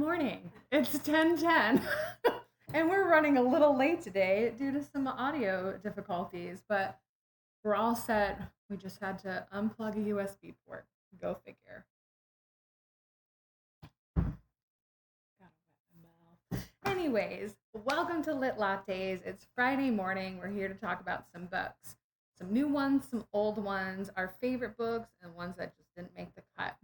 morning. It's 10:10. And we're running a little late today due to some audio difficulties, but we're all set. We just had to unplug a USB port. Go figure. Anyways, welcome to Lit Lattes. It's Friday morning. We're here to talk about some books. Some new ones, some old ones, our favorite books, and ones that just didn't make the cut.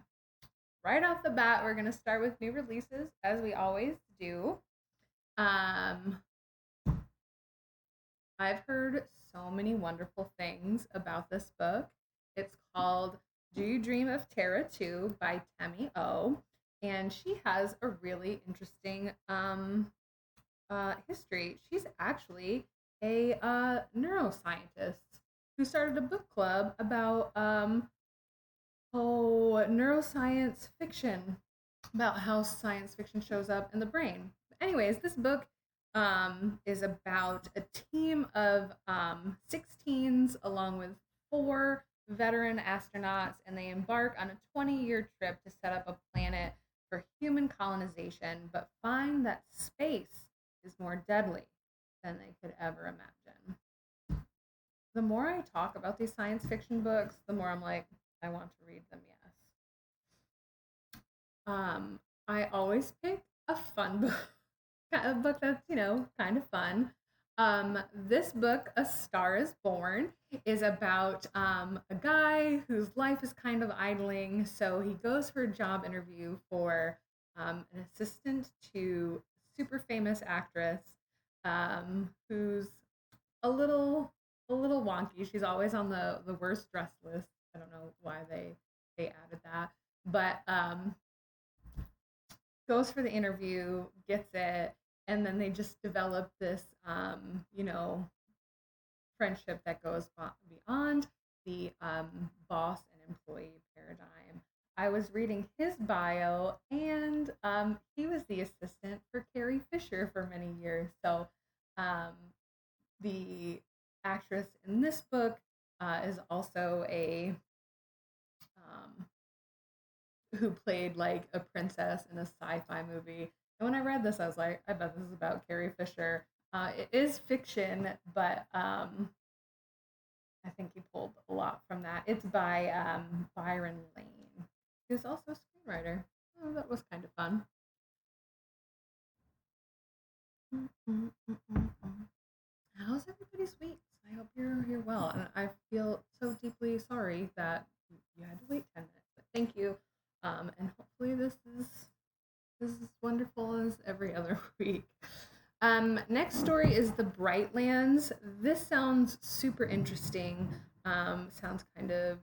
Right off the bat, we're going to start with new releases, as we always do. I've heard so many wonderful things about this book. It's called Do You Dream of Terra 2 by Temi O. And she has a really interesting history. She's actually a neuroscientist who started a book club about neuroscience fiction, about how science fiction shows up in the brain. Anyways, this book is about a team of 16s along with 4 veteran astronauts, and they embark on a 20-year trip to set up a planet for human colonization, but find that space is more deadly than they could ever imagine. The more I talk about these science fiction books, the more I'm like, I want to read them, yes. I always pick a fun book, a book that's, kind of fun. This book, A Star is Born, is about a guy whose life is kind of idling. So he goes for a job interview for an assistant to a super famous actress who's a little wonky. She's always on the worst dress list. I don't know why they added that, but goes for the interview, gets it, and then they just develop this, friendship that goes beyond the boss and employee paradigm. I was reading his bio, and he was the assistant for Carrie Fisher for many years. So the actress in this book is also a who played like a princess in a sci-fi movie. And when I read this, I was like, I bet this is about Carrie Fisher. It is fiction, but I think he pulled a lot from that. It's by Byron Lane, who's also a screenwriter. Oh, that was kind of fun. How's everybody's week? I hope you're well, and I feel so deeply sorry that you had to wait 10 minutes. But thank you, and hopefully this is wonderful as every other week. Next story is The Brightlands. This sounds super interesting. Sounds kind of,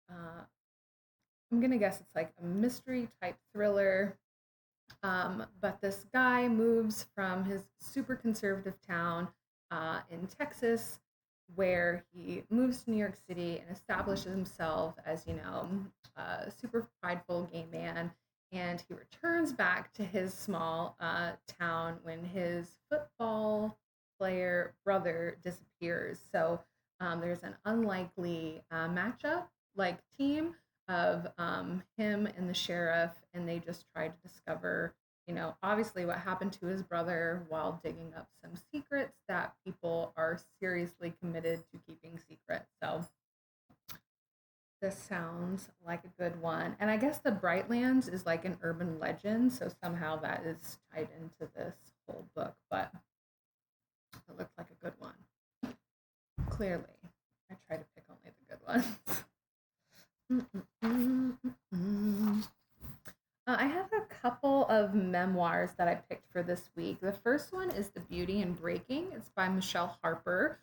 I'm gonna guess it's like a mystery type thriller. But this guy moves from his super conservative town in Texas, where he moves to New York City and establishes himself as, a super prideful gay man. And he returns back to his small town when his football player brother disappears. So there's an unlikely matchup, like team of him and the sheriff, and they just try to discover, obviously what happened to his brother while digging up some secrets that people are seriously committed to keeping secret. So this sounds like a good one. And I guess the Brightlands is like an urban legend, so somehow that is tied into this whole book, but it looks like a good one. Clearly, I try to pick only the good ones. I have a couple of memoirs that I picked for this week. The first one is The Beauty in Breaking. It's by Michelle Harper.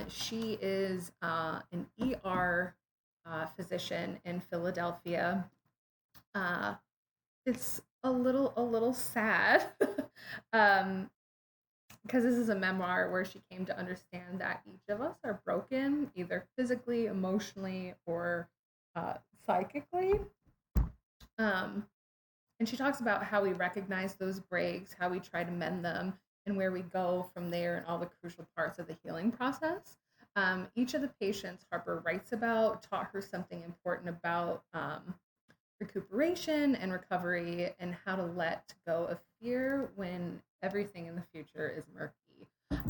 She is an ER physician in Philadelphia. It's a little sad because this is a memoir where she came to understand that each of us are broken, either physically, emotionally, or psychically. And she talks about how we recognize those breaks, how we try to mend them, and where we go from there, and all the crucial parts of the healing process. Each of the patients Harper writes about taught her something important about recuperation and recovery, and how to let go of fear when everything in the future is murky.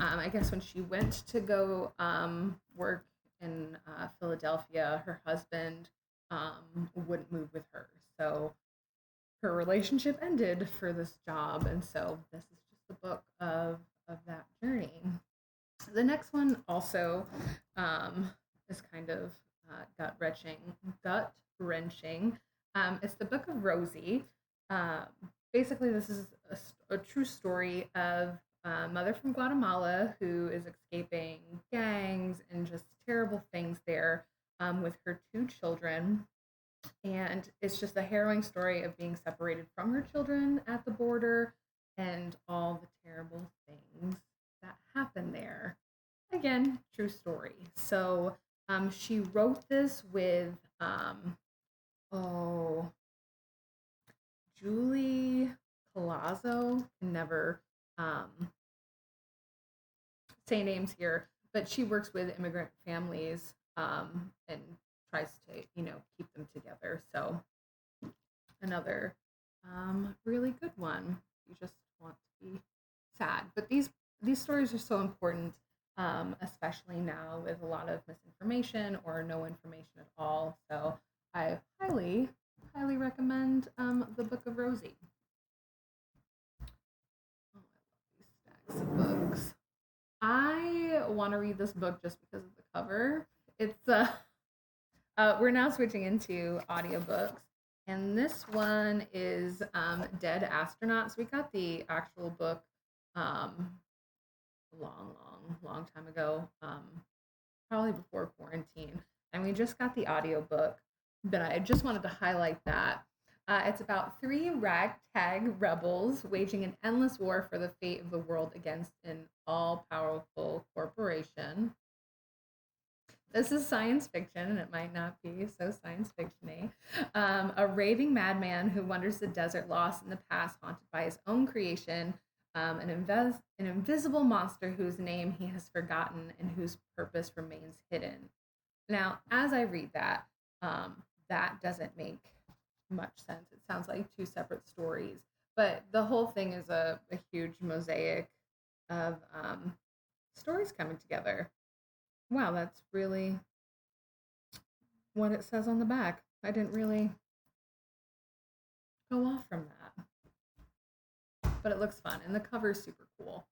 I guess when she went to go work in Philadelphia, her husband wouldn't move with her. So her relationship ended for this job. And so this is just a book of that journey. The next one also is kind of gut wrenching. It's the Book of Rosie. Um, Basically, this is a true story of a mother from Guatemala who is escaping gangs and just terrible things there with her two children. And it's just a harrowing story of being separated from her children at the border and all the terrible things that happen there. Again, true story. So she wrote this with, oh, Julie Palazzo. Can never say names here, but she works with immigrant families and tries to, keep them together. So another really good one. You just want to be sad, but these stories are so important, especially now with a lot of misinformation or no information at all. So I highly recommend the Book of Rosie. Oh, I love these stacks of books. I want to read this book just because of the cover. It's we're now switching into audiobooks, and this one is Dead Astronauts. We got the actual book a long time ago, probably before quarantine, and we just got the audiobook, but I just wanted to highlight that. It's about three ragtag rebels waging an endless war for the fate of the world against an all-powerful corporation. This is science fiction, and it might not be so science fiction-y. A raving madman who wanders the desert lost in the past, haunted by his own creation, an invisible monster whose name he has forgotten and whose purpose remains hidden. Now, as I read that, that doesn't make much sense. It sounds like two separate stories, but the whole thing is a huge mosaic of stories coming together. Wow, that's really what it says on the back. I didn't really go off from that, but it looks fun, and the cover is super cool.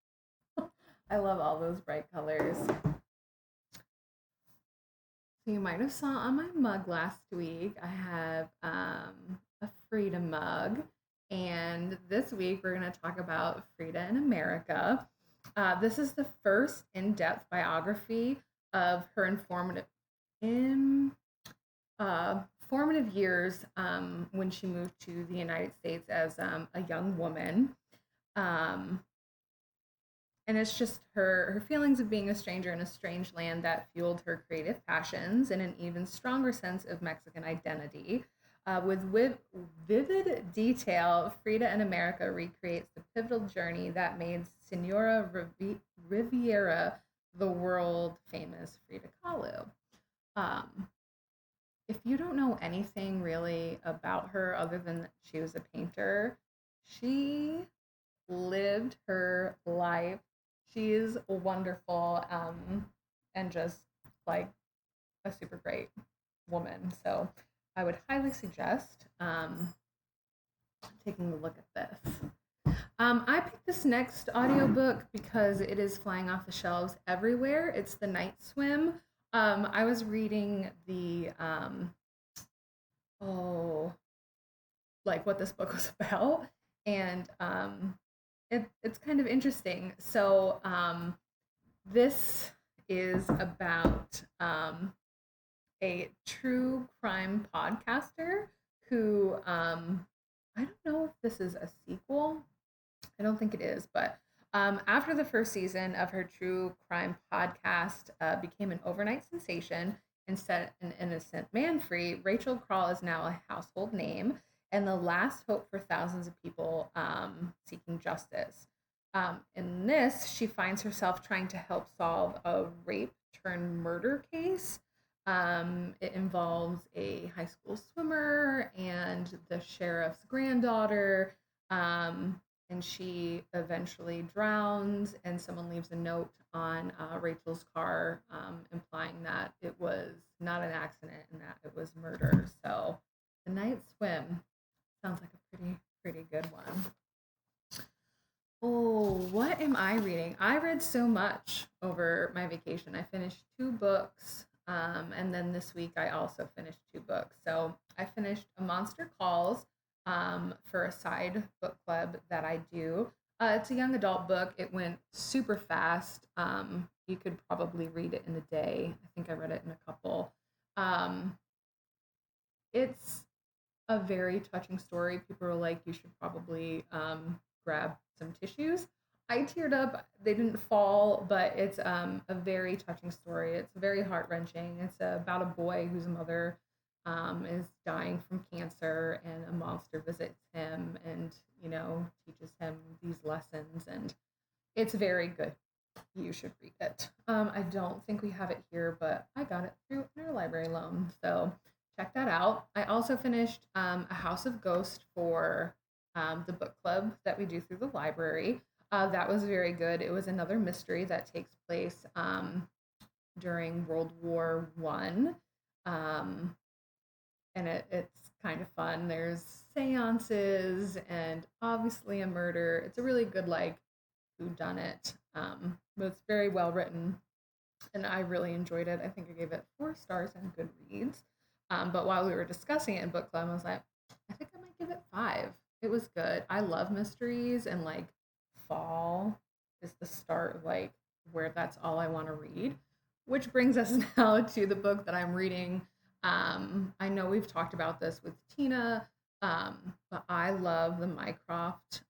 I love all those bright colors. So you might have saw on my mug last week, I have a Frida mug, and this week we're going to talk about Frida in America. This is the first in-depth biography of her formative years when she moved to the United States as a young woman. And it's just her feelings of being a stranger in a strange land that fueled her creative passions and an even stronger sense of Mexican identity. With vivid detail, Frida in America recreates the pivotal journey that made Senora Riviera the world famous Frida Kahlo. If you don't know anything really about her other than that she was a painter, she lived her life. She is wonderful and just like a super great woman. So I would highly suggest taking a look at this. I picked this next audiobook because it is flying off the shelves everywhere. It's The Night Swim. I was reading the what this book was about, and it's kind of interesting. So this is about a true crime podcaster who I don't know if this is a sequel. I don't think it is, but after the first season of her true crime podcast became an overnight sensation and set an innocent man free, Rachel Crawl is now a household name and the last hope for thousands of people seeking justice. In this, she finds herself trying to help solve a rape turned murder case. It involves a high school swimmer and the sheriff's granddaughter, and she eventually drowns, and someone leaves a note on Rachel's car, implying that it was not an accident and that it was murder. So, The Night Swim sounds like a pretty good one. Oh, what am I reading? I read so much over my vacation. I finished 2 books, and then this week I also finished 2 books. So I finished A Monster Calls for a side book club that I do. It's a young adult book. It went super fast. You could probably read it in a day. I think I read it in a couple. It's a very touching story. People were like, you should probably grab some tissues. I teared up. They didn't fall, but it's a very touching story. It's very heart wrenching. It's about a boy whose mother is dying from cancer, and a monster visits him and, teaches him these lessons. And it's very good. You should read it. I don't think we have it here, but I got it through an interlibrary loan. So check that out. I also finished A House of Ghost for the book club that we do through the library. That was very good. It was another mystery that takes place during World War One, and it's kind of fun. There's seances and obviously a murder. It's a really good whodunit, but it's very well written, and I really enjoyed it. I think I gave it 4 stars on Goodreads. But while we were discussing it in book club, I was like, I think I might give it 5. It was good. I love mysteries, and fall is the start of where that's all I want to read. Which brings us now to the book that I'm reading. I know we've talked about this with Tina, but I love the Mycroft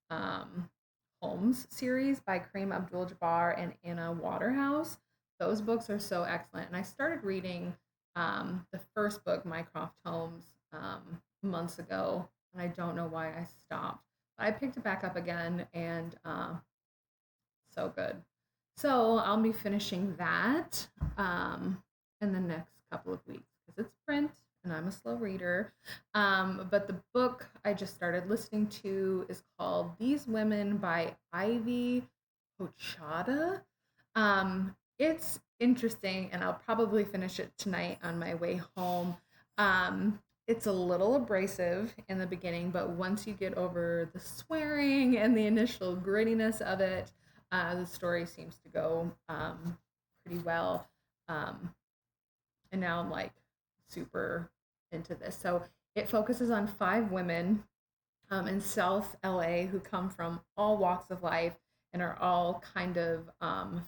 Holmes series by Kareem Abdul-Jabbar and Anna Waterhouse. Those books are so excellent. And I started reading the first book, Mycroft Holmes, months ago, and I don't know why I stopped. But I picked it back up again, and so good. So I'll be finishing that in the next couple of weeks because it's print and I'm a slow reader. But the book I just started listening to is called These Women by Ivy Coachada. It's interesting, and I'll probably finish it tonight on my way home. It's a little abrasive in the beginning, but once you get over the swearing and the initial grittiness of it, the story seems to go pretty well. And now I'm super into this. So it focuses on 5 women in South LA who come from all walks of life and are all kind of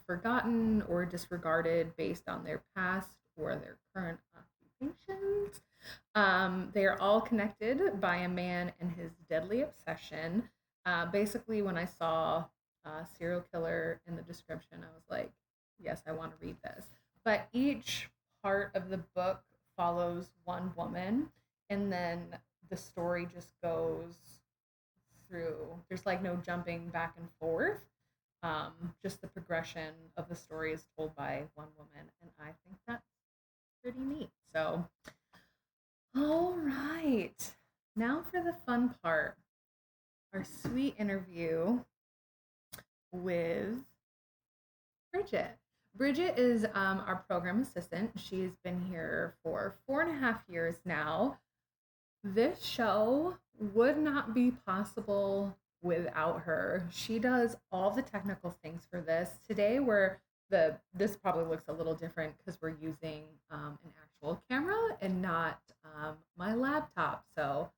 forgotten or disregarded based on their past or their current occupations. They are all connected by a man and his deadly obsession. Basically, when I saw serial killer in the description, I was like, yes, I want to read this. But each part of the book follows one woman, and then the story just goes through. There's no jumping back and forth. Just the progression of the story is told by one woman, and I think that's pretty neat. So, all right, now for the fun part, our sweet interview with Bridget. Bridget is our program assistant. She's been here for 4.5 years now. This show would not be possible without her. She does all the technical things for this. Today this probably looks a little different because we're using an actual camera and not my laptop. So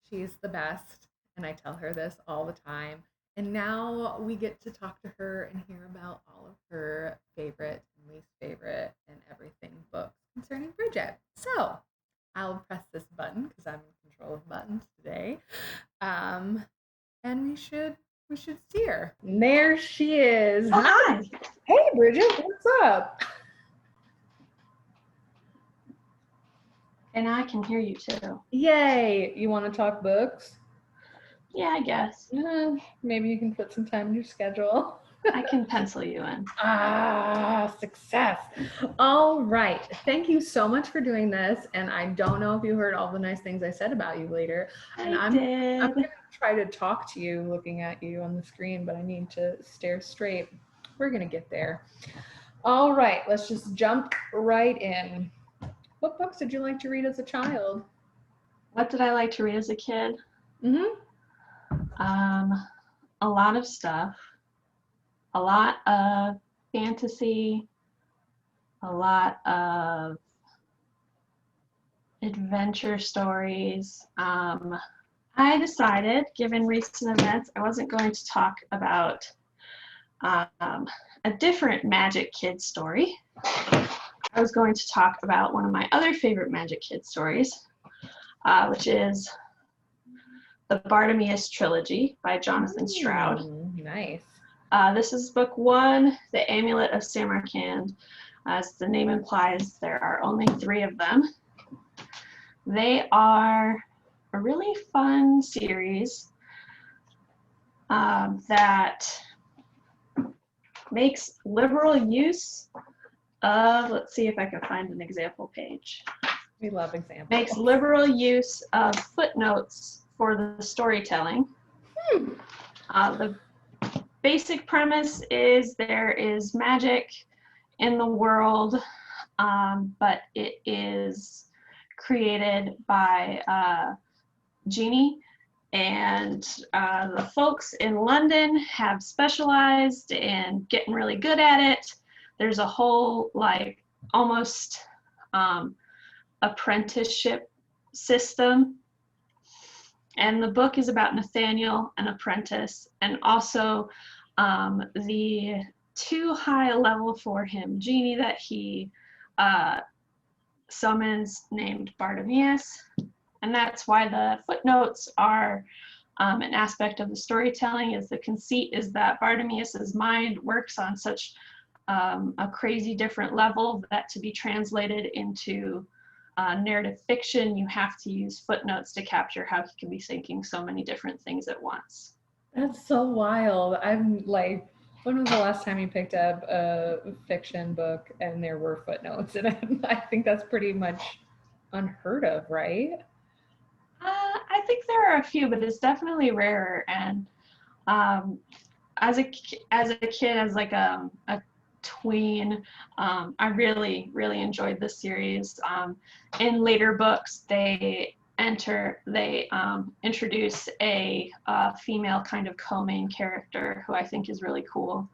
she's the best, and I tell her this all the time. And now we get to talk to her and hear about all of her favorite and least favorite and everything books concerning Bridget. So I'll press this button because I'm in control of buttons today. And we should see her. And there she is. Oh, hi. Hey, Bridget, what's up? And I can hear you too. Yay. You want to talk books? Yeah, I guess. Maybe you can put some time in your schedule. I can pencil you in. Success. All right. Thank you so much for doing this. And I don't know if you heard all the nice things I said about you later. And I'm did. gonna try to talk to you looking at you on the screen, but I need to stare straight. We're gonna get there. All right, let's just jump right in. What books did you like to read as a child? What did I like to read as a kid? Mm-hmm. A lot of stuff. A lot of fantasy. A lot of adventure stories. I decided, given recent events, I wasn't going to talk about a different Magic Kid story. I was going to talk about one of my other favorite Magic Kid stories, which is the Bartomius Trilogy by Jonathan Stroud. Nice. This is book 1, The Amulet of Samurai. As the name implies, there are only 3 of them. They are a really fun series that makes liberal use of, let's see if I can find an example page. We love examples. Makes liberal use of footnotes for the storytelling. The basic premise is there is magic in the world, but it is created by genie, and the folks in London have specialized in getting really good at it. There's a whole like almost apprenticeship system, and the book is about Nathaniel, an apprentice, and also the too high a level for him genie that he summons named Bartomius. And that's why the footnotes are an aspect of the storytelling. Is the conceit is that Bartomius's mind works on such a crazy different level that to be translated into narrative fiction, you have to use footnotes to capture how he can be thinking so many different things at once. That's so wild. I'm like, when was the last time you picked up a fiction book and there were footnotes? And I think that's pretty much unheard of, right? I think there are a few, but it's definitely rarer. And as a kid, as like a tween, I really enjoyed this series. In later books, they introduce a female kind of co-main character who I think is really cool.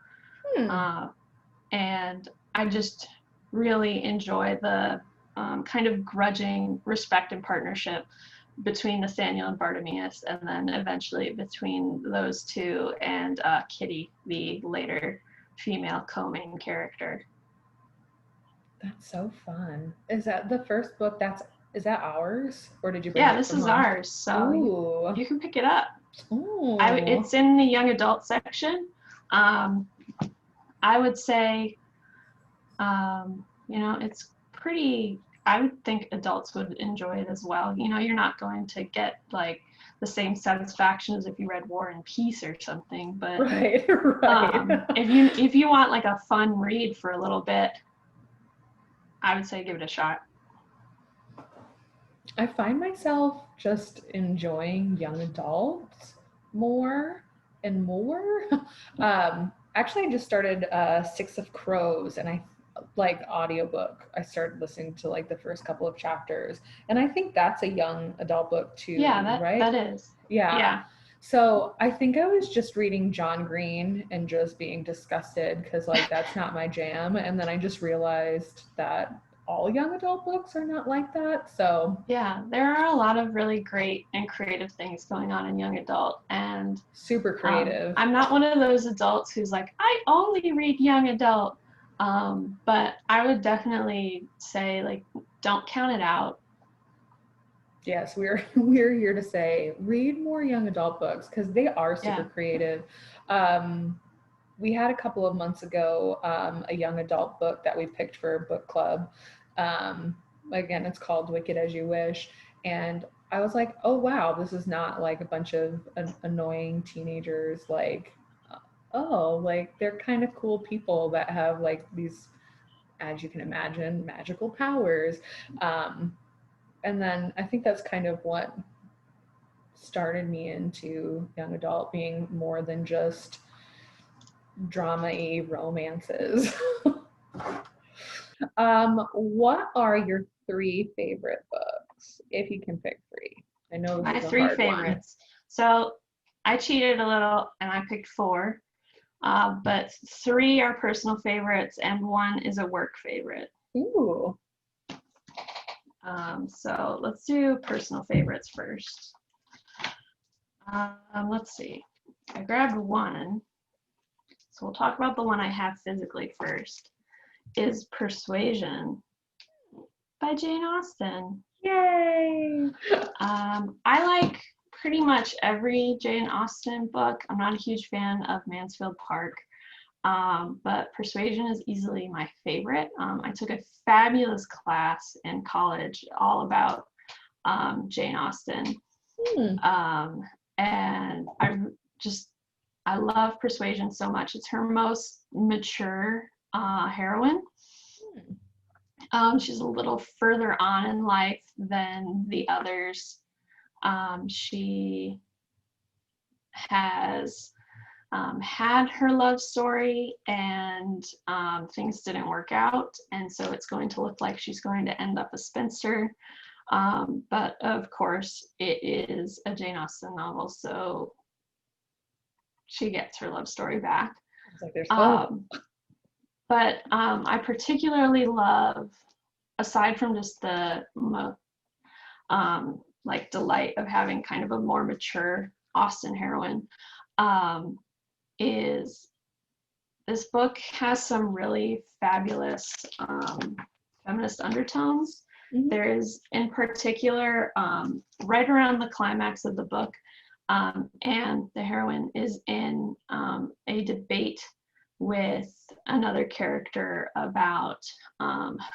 And I just really enjoy the kind of grudging respect and partnership between Nathaniel and Bartomius, and then eventually between those two and Kitty, the later female co-main character. That's so fun. Is that the first book? Is that ours, or did you bring it? Yeah, this is ours, so you can pick it up. It's in the young adult section. I would say, it's pretty. I would think adults would enjoy it as well. You're not going to get like the same satisfaction as if you read War and Peace or something, but right. if you want like a fun read for a little bit, I would say give it a shot. I find myself just enjoying young adults more and more. Actually, I just started Six of Crows, and I like audiobook. I started listening to like the first couple of chapters, and I think that's a young adult book too. Yeah, right? That is. Yeah. So I think I was just reading John Green and just being disgusted because like that's not my jam, and then I just realized that all young adult books are not like that. So yeah, there are a lot of really great and creative things going on in young adult, and super creative. I'm not one of those adults who's like, I only read young adult, but I would definitely say like don't count it out. Yes, we're here to say read more young adult books because they are super creative. We had a couple of months ago a young adult book that we picked for a book club. Again, it's called Wicked as You Wish, and I was like, oh wow, this is not like a bunch of annoying teenagers like Oh, like they're kind of cool people that have like these, as you can imagine, magical powers. Um, and then I think that's kind of what started me into young adult being more than just drama-y romances. What are your three favorite books, if you can pick three? I know this My is a three hard one. favorites. So I cheated a little and I picked four, but three are personal favorites and one is a work favorite. Ooh. So let's do personal favorites first. Let's see. I grabbed one. So we'll talk about the one I have physically first. Is Persuasion by Jane Austen. Yay! I like pretty much every Jane Austen book. I'm not a huge fan of Mansfield Park, but Persuasion is easily my favorite. I took a fabulous class in college all about Jane Austen. And I love Persuasion so much. It's her most mature heroine. She's a little further on in life than the others. She has had her love story and things didn't work out. And so it's going to look like she's going to end up a spinster. But of course, it is a Jane Austen novel, so she gets her love story back. It's like there's hope. But I particularly love, aside from just the like delight of having kind of a more mature Austen heroine, is this book has some really fabulous feminist undertones. Mhm. There is, in particular, right around the climax of the book, and the heroine is in a debate with another character about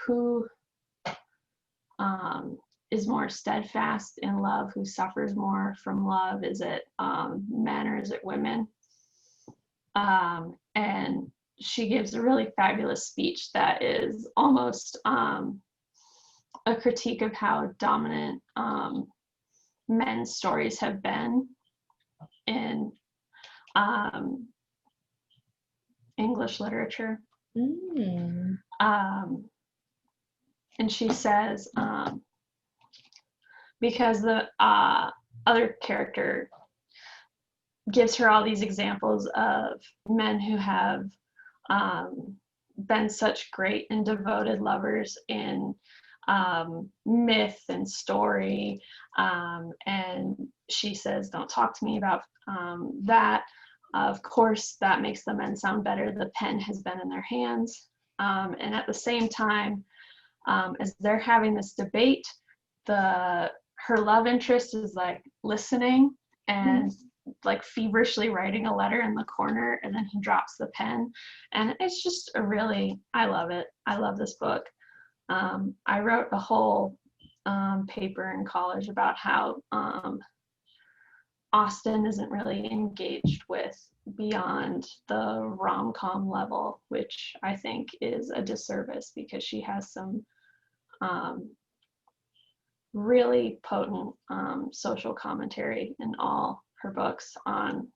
who is more steadfast in love, who suffers more from love. Is it men or is it women? And she gives a really fabulous speech that is almost a critique of how dominant men's stories have been in English literature. And she says, because the other character gives her all these examples of men who have been such great and devoted lovers in myth and story. And she says, don't talk to me about that. Of course, that makes the men sound better. The pen has been in their hands. And at the same time, as they're having this debate, her love interest is like listening and like feverishly writing a letter in the corner, and then he drops the pen. And it's just I love it. I love this book. I wrote a whole paper in college about how Austen isn't really engaged with beyond the rom-com level, which I think is a disservice because she has some really potent social commentary in all her books on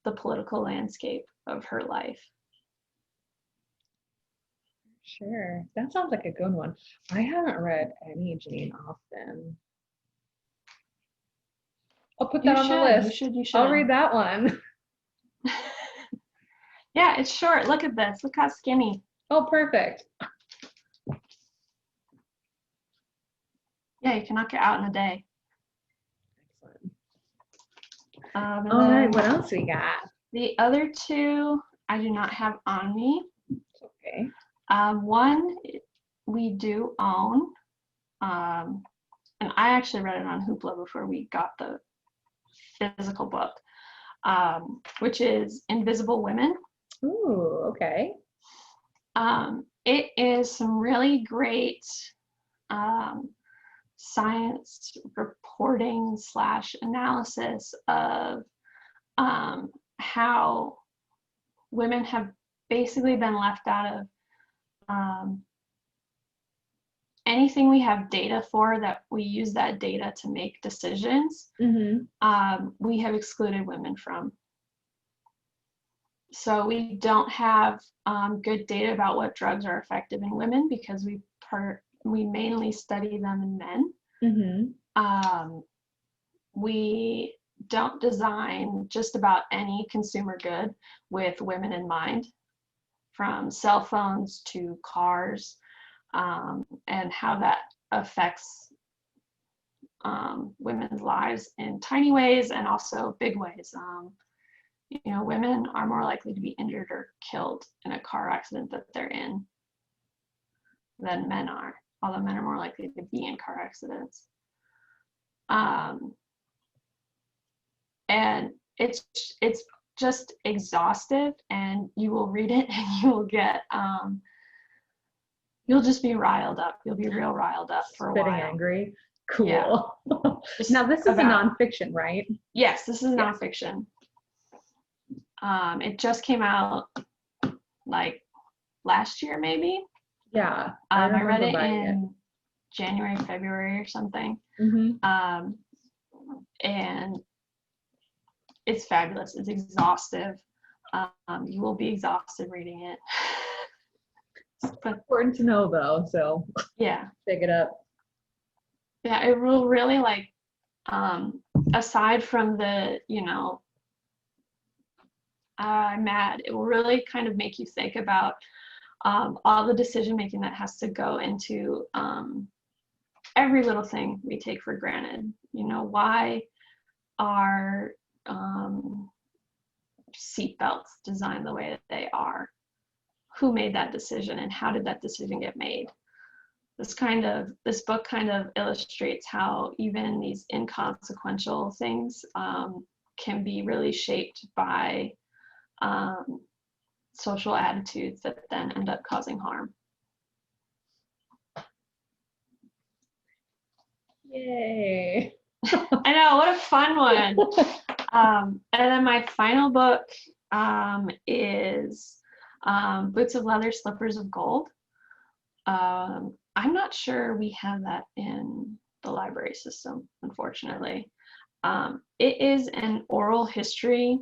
the political landscape of her life. Sure. That sounds like a good one. I haven't read any Jane Austen. I'll put that on the list. You should. I'll read that one. Yeah, it's short. Look at this. Look how skinny. Oh, perfect. Yeah, you can knock it out in a day. Excellent. All right, what else we got? The other two I do not have on me. It's okay. One we do own, and I actually read it on Hoopla before we got the physical book, which is Invisible Women. Ooh, okay. It is some really great science reporting / analysis of how women have basically been left out of anything we have data for that we use that data to make decisions. We have excluded women from. So we don't have good data about what drugs are effective in women because we mainly study them in men. We don't design just about any consumer good with women in mind, from cell phones to cars, and how that affects women's lives in tiny ways and also big ways. You know, women are more likely to be injured or killed in a car accident that they're in than men are, although men are more likely to be in car accidents. And it's just exhaustive, and you will read it and you will get you'll just be riled up. You'll be real riled up for a while. Spitting angry. Cool. Yeah. Now this is a nonfiction, right? Yes, this is nonfiction. It just came out like last year, maybe. Yeah. I read it in January, February or something. And it's fabulous. It's exhaustive. You will be exhausted reading it. But important to know though, so yeah, pick it up. Yeah, it will really, like, aside from the, you know, I'm mad, it will really kind of make you think about all the decision making that has to go into every little thing we take for granted. You know, why are seatbelts designed the way that they are? Who made that decision and how did that decision get made? This book kind of illustrates how even these inconsequential things can be really shaped by social attitudes that then end up causing harm. Yay. I know, what a fun one. And then my final book is Boots of Leather, Slippers of Gold. I'm not sure we have that in the library system, unfortunately. It is an oral history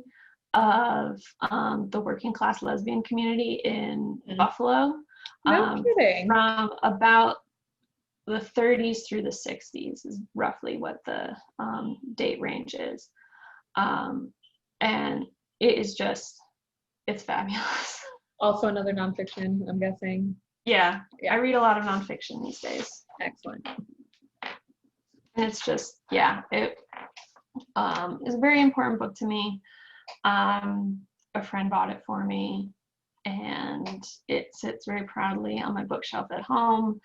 of the working class lesbian community in Buffalo. No kidding. From about the 30s through the 60s is roughly what the date range is. And it is just, it's fabulous. Also another nonfiction, I'm guessing. Yeah, I read a lot of nonfiction these days. Excellent. And it's just, yeah, it is a very important book to me. A friend bought it for me, and it sits very proudly on my bookshelf at home.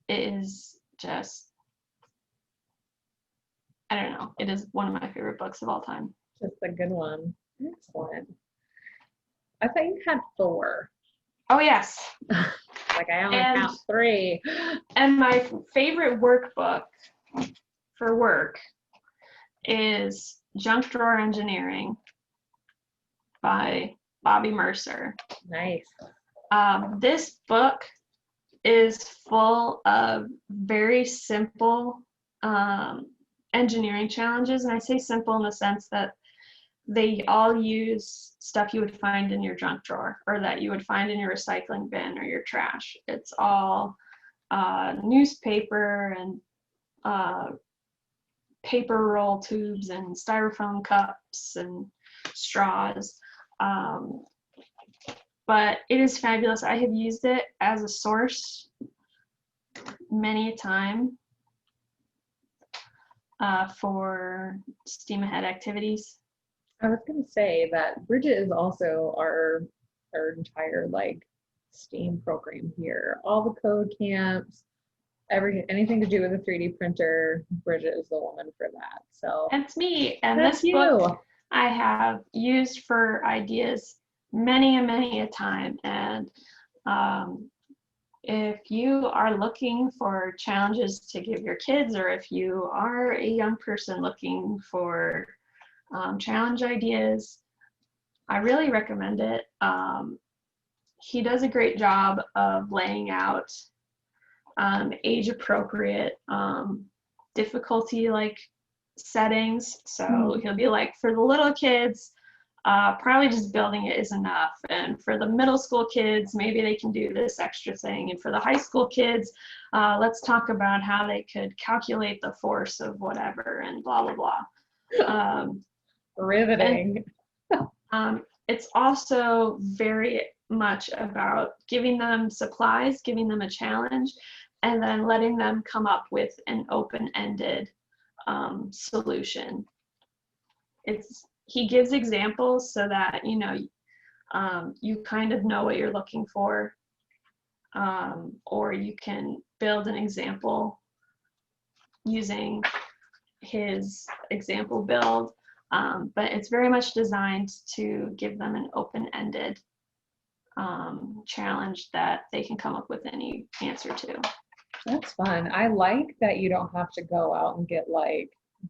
It is just, I don't know, it is one of my favorite books of all time. Just a good one. Excellent. I thought you had 4. Oh, yes. Like I only count 3. And my favorite workbook for work is Junk Drawer Engineering by Bobby Mercer. Nice. This book is full of very simple engineering challenges, and I say simple in the sense that they all use stuff you would find in your junk drawer or that you would find in your recycling bin or your trash. It's all newspaper and paper roll tubes and styrofoam cups and straws. But it is fabulous. I have used it as a source many a time for STEAM ahead activities. I was going to say that Bridget is also our entire like STEAM program here. All the code camps, anything to do with a 3D printer, Bridget is the woman for that. So that's me. And that's this book I have used for ideas many and many a time. And if you are looking for challenges to give your kids, or if you are a young person looking for challenge ideas, I really recommend it. He does a great job of laying out age appropriate difficulty like settings. So he'll be like, for the little kids, probably just building it is enough. And for the middle school kids, maybe they can do this extra thing. And for the high school kids, let's talk about how they could calculate the force of whatever and blah, blah, blah. Riveting. It's also very much about giving them supplies, giving them a challenge, and then letting them come up with an open-ended solution. He gives examples so that you kind of know what you're looking for, or you can build an example using his example build, but it's very much designed to give them an open-ended challenge that they can come up with any answer to. That's fun. I like that you don't have to go out and get like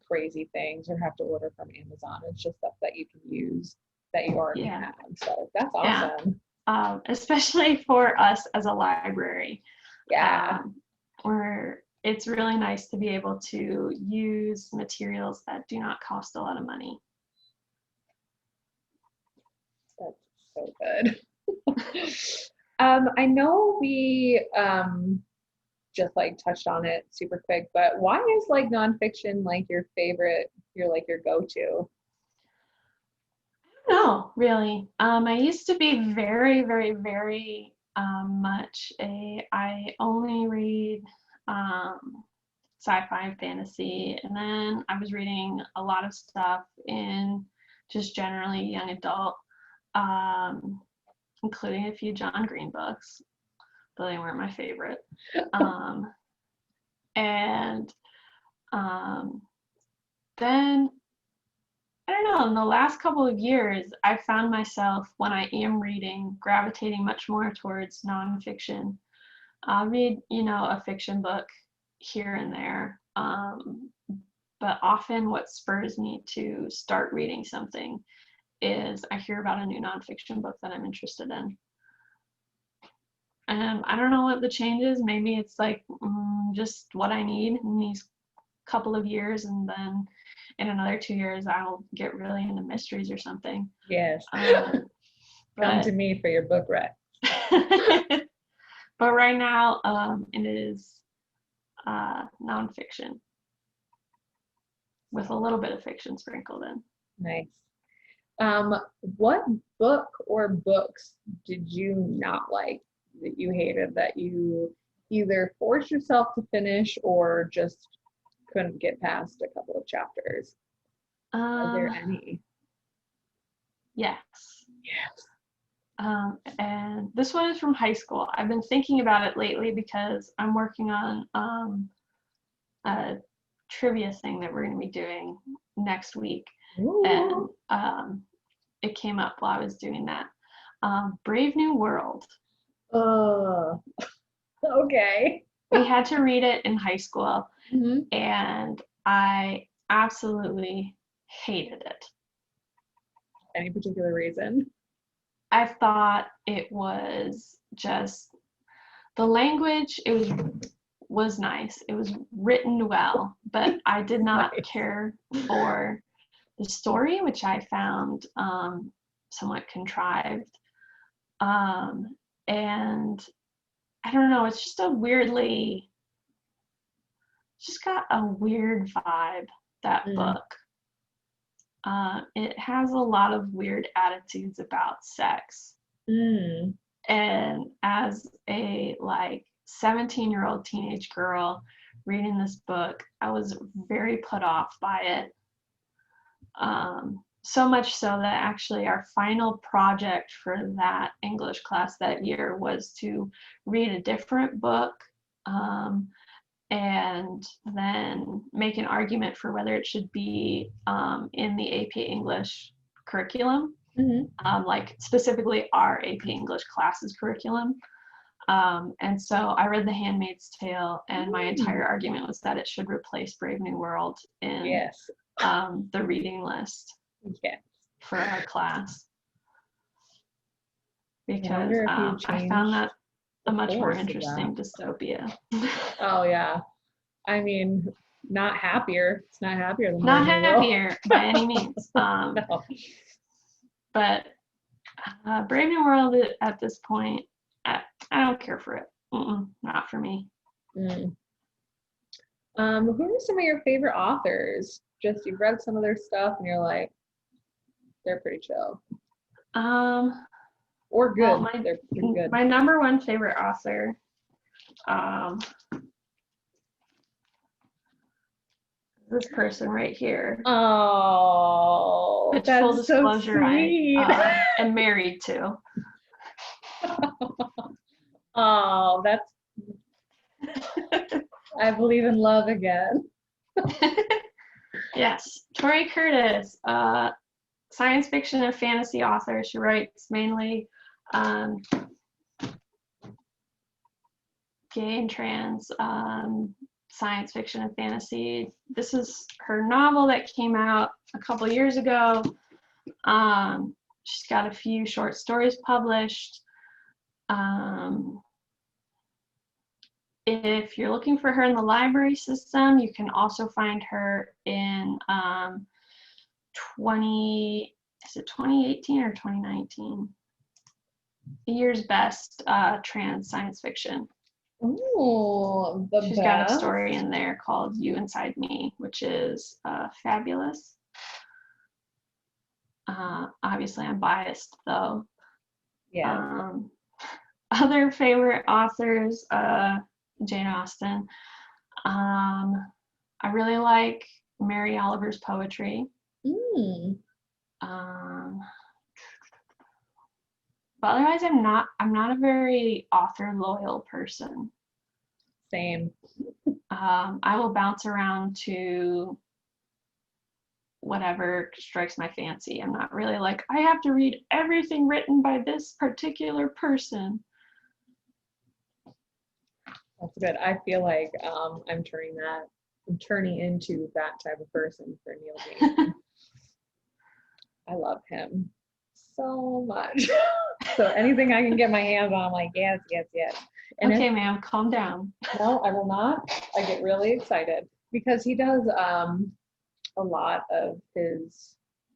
crazy things or have to order from Amazon. It's just stuff that you can use that you already have. So that's awesome. Yeah. Especially for us as a library. Yeah. Where it's really nice to be able to use materials that do not cost a lot of money. That's so good. I know we just like touched on it super quick, but why is like nonfiction like your favorite, your go-to? No, really. I used to be very, very, very much I only read sci-fi and fantasy, and then I was reading a lot of stuff in just generally young adult, including a few John Green books, though they weren't my favorite. And then, I don't know, in the last couple of years, I found myself, when I am reading, gravitating much more towards nonfiction. I'll read, a fiction book here and there, but often what spurs me to start reading something is I hear about a new nonfiction book that I'm interested in. And I don't know what the change is. Maybe it's like just what I need in these couple of years, and then in another 2 years I'll get really into mysteries or something. Yes. Come to me for your book rec. But right now it is nonfiction with a little bit of fiction sprinkled in. Nice. What book or books did you not like, that you hated, that you either forced yourself to finish or just couldn't get past a couple of chapters? Are there any? Yes. And this one is from high school. I've been thinking about it lately because I'm working on a trivia thing that we're going to be doing next week. Ooh. And it came up while I was doing that. Brave New World. Okay. We had to read it in high school, and I absolutely hated it. Any particular reason? I thought it was just the language. It was nice. It was written well, but I did not care for the story, which I found somewhat contrived. And I don't know, it's just got a weird vibe, that book. It has a lot of weird attitudes about sex. And as a 17-year-old teenage girl reading this book, I was very put off by it. So much so that actually our final project for that English class that year was to read a different book and then make an argument for whether it should be in the AP English curriculum, specifically our AP English classes curriculum. And so I read The Handmaid's Tale, and my entire argument was that it should replace Brave New World in the reading list for our class. because I found that a much more interesting dystopia. Oh yeah, I mean, not happier. It's not happier than not happier by any means. No. But Brave New World at this point, I don't care for it. Not for me. Mm. Who are some of your favorite authors? Just you've read some of their stuff and you're like, they're pretty chill. Or good. Well, they're pretty good. My number one favorite author, this person right here. Oh, which that's full disclosure, so sweet. I am married to. Oh, that's. I believe in love again. Yes, Tori Curtis, science fiction and fantasy author. She writes mainly gay and trans science fiction and fantasy. This is her novel that came out a couple years ago. She's got a few short stories published. If you're looking for her in the library system, you can also find her in 2018 or 2019? The year's best trans science fiction. Ooh, She's got a story in there called You Inside Me, which is fabulous. Obviously, I'm biased though. Yeah. Other favorite authors, Jane Austen. I really like Mary Oliver's poetry. But otherwise, I'm not a very author loyal person. Same. I will bounce around to whatever strikes my fancy. I'm not really like, I have to read everything written by this particular person. That's good. I feel like I'm turning into that type of person for Neil Gaiman. I love him so much. So anything I can get my hands on, I'm like, yes. And okay, ma'am, calm down. No, I will not. I get really excited because he does a lot of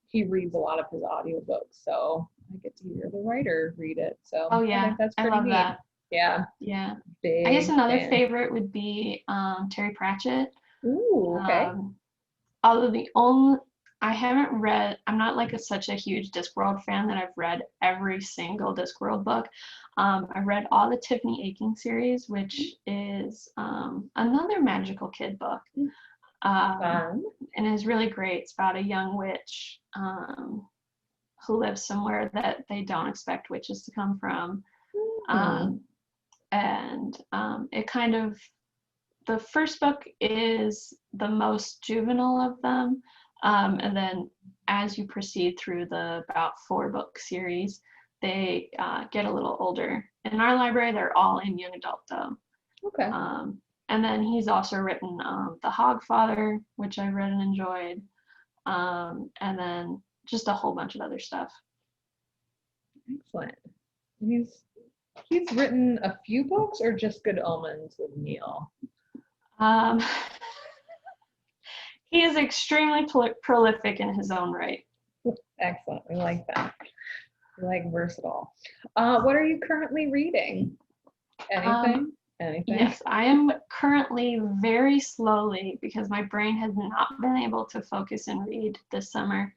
he reads a lot of his audiobooks, so I get to hear the writer read it. So oh yeah, I think that's pretty love neat. that. Yeah. I guess another favorite would be Terry Pratchett. Ooh, okay. Although I'm not like such a huge Discworld fan that I've read every single Discworld book. I read all the Tiffany Aching series, which is another magical kid book. And is really great. It's about a young witch who lives somewhere that they don't expect witches to come from. It kind of, the first book is the most juvenile of them. And then as you proceed through the about 4-book series, they get a little older. In our library, they're all in young adult though. Okay. And then he's also written The Hogfather, which I read and enjoyed. And then just a whole bunch of other stuff. Excellent. He's written a few books or just Good Omens with Neil? He is extremely prolific in his own right. Excellent. We like that. We like versatile. What are you currently reading? Anything? Yes, I am currently very slowly, because my brain has not been able to focus and read this summer.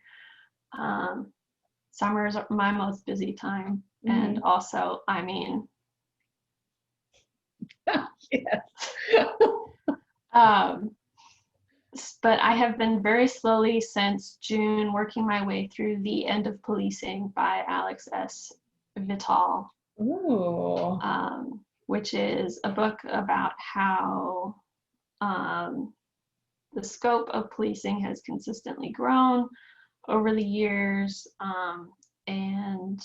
Summer is my most busy time. And also, I mean, yes. But I have been very slowly since June working my way through The End of Policing by Alex S. Vitale. Ooh. Which is a book about how the scope of policing has consistently grown over the years, and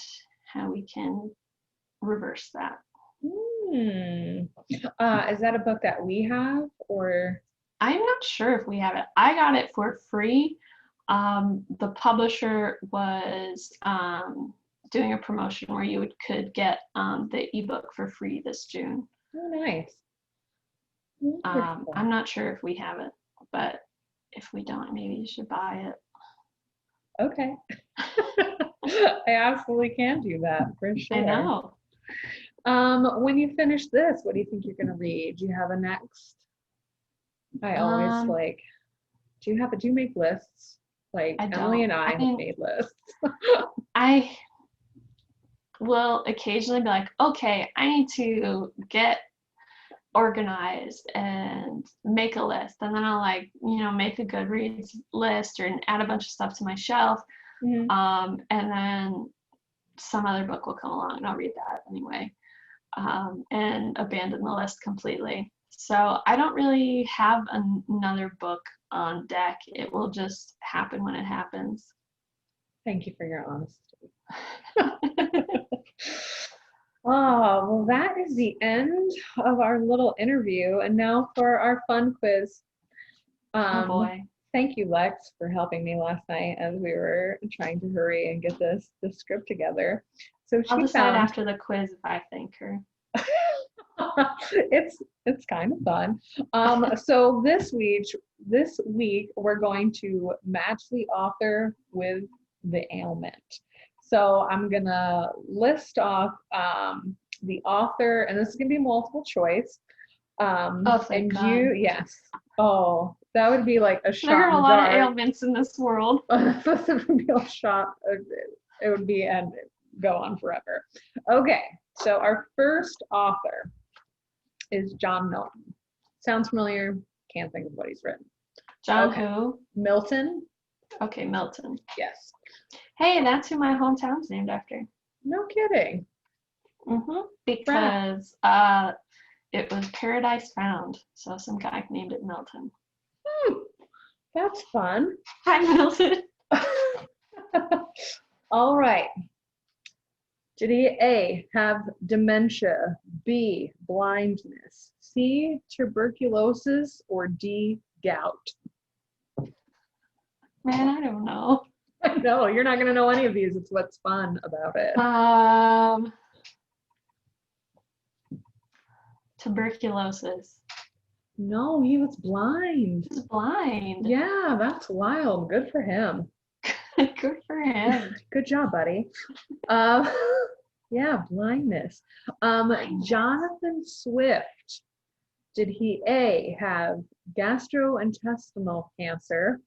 how we can reverse that. Is that a book that we have, or? I'm not sure if we have it. I got it for free. The publisher was doing a promotion where you could get the ebook for free this June. Oh, nice. I'm not sure if we have it, but if we don't, maybe you should buy it. Okay. I absolutely can do that for sure. I know. When you finish this, what do you think you're gonna read? Do you have a next? I always do you make lists? Like Emily and I have made lists. I will occasionally be like, okay, I need to get organized and make a list, and then I'll make a Goodreads list or add a bunch of stuff to my shelf. And then some other book will come along and I'll read that anyway, and abandon the list completely. So I don't really have another book on deck. It will just happen when it happens. Thank you for your honesty. Oh, well, that is the end of our little interview. And now for our fun quiz. Oh boy. Thank you, Lex, for helping me last night as we were trying to hurry and get this script together. So I'll decide after the quiz if I thank her. It's kind of fun. So this week we're going to match the author with the ailment. So I'm gonna list off the author, and this is gonna be multiple choice. Thank God. Yes. Oh, that would be like a shot. There are a lot of ailments in this world. This would be a shot. It would be and go on forever. Okay, so our first author is John Milton. Sounds familiar? Can't think of what he's written. John who? Milton. Okay, Milton. Yes. Hey, that's who my hometown's named after. No kidding. Because it was Paradise Found, so some guy named it Milton. That's fun. Hi, Milton. All right. Did he A, have dementia, B, blindness, C, tuberculosis, or D, gout? Man, I don't know. I know, you're not going to know any of these. It's what's fun about it. Tuberculosis. No, he was blind. He was blind. Yeah, that's wild. Good for him. Good for him. Good job, buddy. Yeah, blindness. Jonathan Swift. Did he A, have gastrointestinal cancer,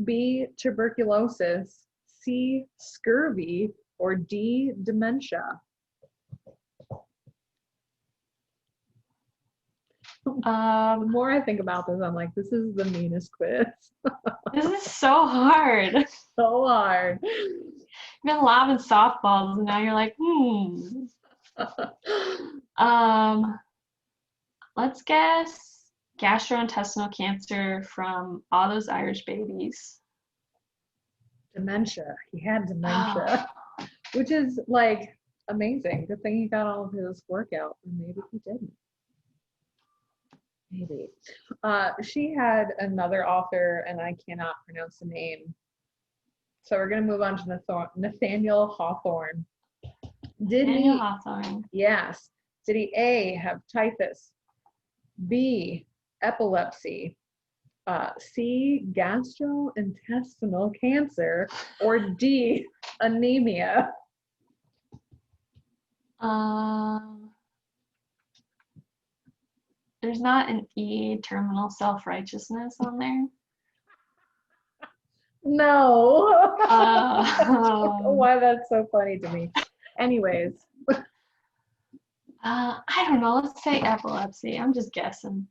B, tuberculosis, C, scurvy, or D, dementia? The more I think about this, I'm like, this is the meanest quiz. This is so hard. So hard. You've been lobbing softballs and now you're like, let's guess gastrointestinal cancer from all those Irish babies. Dementia. He had dementia, which is like amazing. Good thing he got all of his workout, and maybe he didn't. Maybe. She had another author, and I cannot pronounce the name. So we're going to move on to Nathaniel Hawthorne. Nathaniel Hawthorne. Yes. Did he A, have typhus, B, epilepsy, C, gastrointestinal cancer, or D, anemia? There's not an E, terminal self-righteousness on there. No. Why that's so funny to me. Anyways. I don't know. Let's say epilepsy. I'm just guessing.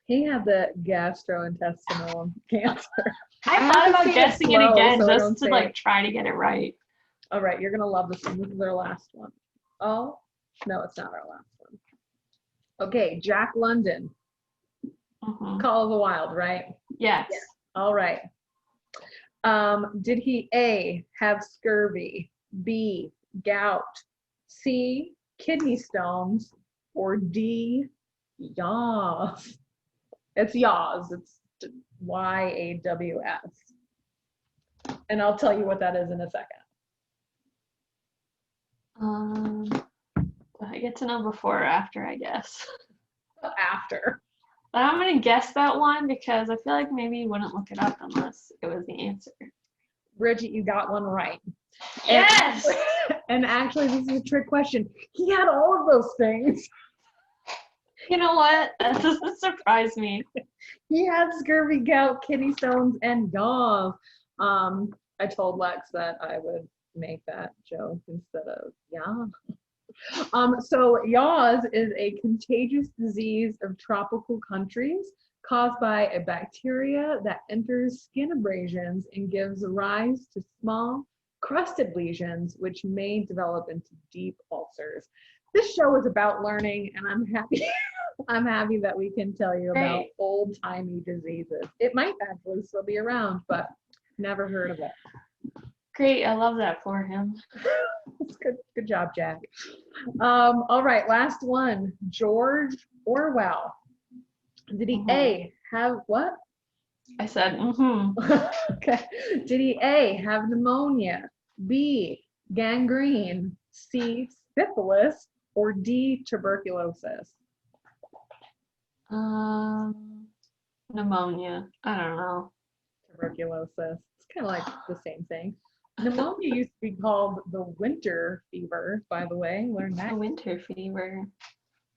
He had the gastrointestinal cancer. I thought about guessing it again just to like try to get it right. All right, you're gonna love this one. This is our last one. Oh, no, it's not our last one. Okay, Jack London. Call of the Wild, right? Yes. Yeah. All right. Did he A, have scurvy, B, gout, C, kidney stones, or D, yaws? It's yaws. It's YAWS. And I'll tell you what that is in a second. Do I get to know before or after, I guess? After. But I'm going to guess that one because I feel like maybe you wouldn't look it up unless it was the answer. Bridget, you got one right. Yes! And actually, this is a trick question. He had all of those things. You know what? That doesn't surprise me. He had scurvy, gout, kidney stones, and yaws. I told Lex that I would make that joke instead of yeah. So yaws is a contagious disease of tropical countries caused by a bacteria that enters skin abrasions and gives rise to small crusted lesions, which may develop into deep ulcers. This show is about learning, and I'm happy. I'm happy that we can tell you about old-timey diseases. It might actually still be around, but never heard of it. Great, I love that for him. Good job, Jack. All right, last one. George Orwell. Did he A, have what? I said, Okay. Did he A, have pneumonia, B, gangrene, C, syphilis, or D, tuberculosis? Pneumonia. I don't know. Tuberculosis. It's kind of like the same thing. Pneumonia used to be called the winter fever, by the way. Learned that. The winter fever.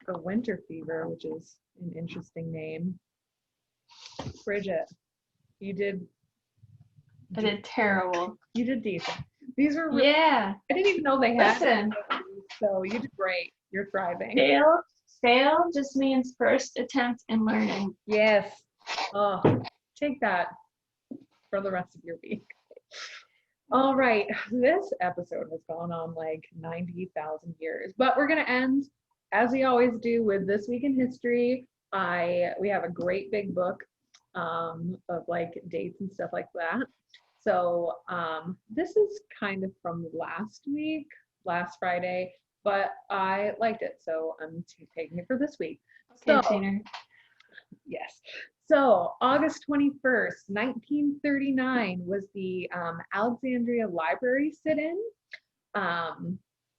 The winter fever, which is an interesting name. Bridget, you did. I did terrible. You did decent. These are really, yeah. I didn't even know they had Listen. them, so you did great. You're thriving. Fail just means first attempt in learning. Yes. Oh, take that for the rest of your week. All right, this episode has gone on like 90,000 years, but we're going to end, as we always do, with This Week in History. We have a great big book of like dates and stuff like that. So this is kind of from last week, last Friday, but I liked it, so I'm taking it for this week. Okay, Tina. Yes. So August 21st, 1939 was the Alexandria Library sit-in.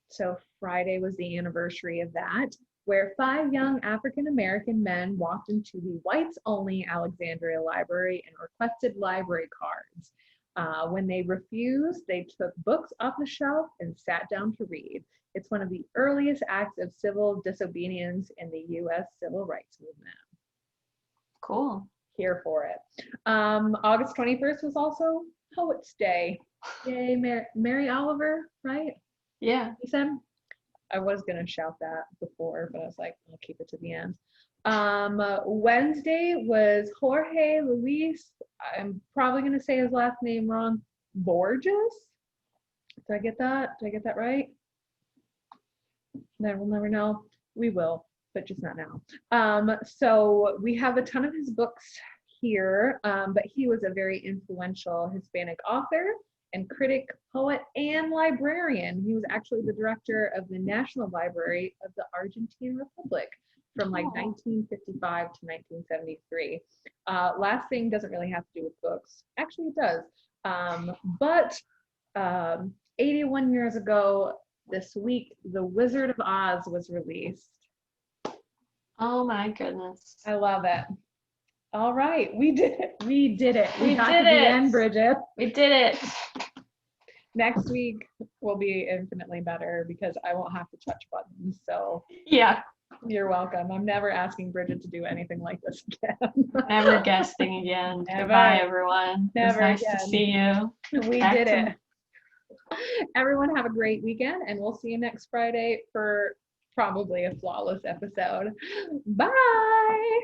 So Friday was the anniversary of that, where 5 young African-American men walked into the whites-only Alexandria Library and requested library cards. When they refused, they took books off the shelf and sat down to read. It's one of the earliest acts of civil disobedience in the U.S. civil rights movement. Cool. Here for it. August 21st was also Poets Day. Yay, Mary Oliver, right? Yeah. You said? I was going to shout that before, but I was like, I'll keep it to the end. Wednesday was Jorge Luis, I'm probably going to say his last name wrong, Borges? Did I get that? Did I get that right? Then we'll never know. We will, but just not now. So we have a ton of his books here, but he was a very influential Hispanic author and critic, poet, and librarian. He was actually the director of the National Library of the Argentine Republic from like 1955 to 1973. Last thing doesn't really have to do with books. Actually, it does. But 81 years ago this week, The Wizard of Oz was released. Oh my goodness. I love it. All right, we did it. We did it. We got did to the it. end, Bridget. We did it. Next week will be infinitely better because I won't have to touch buttons. So yeah. You're welcome. I'm never asking Bridget to do anything like this again. Never guesting again. Never. Goodbye, everyone. Never It was nice again. to see you. We did it. Everyone have a great weekend, and we'll see you next Friday for probably a flawless episode. Bye.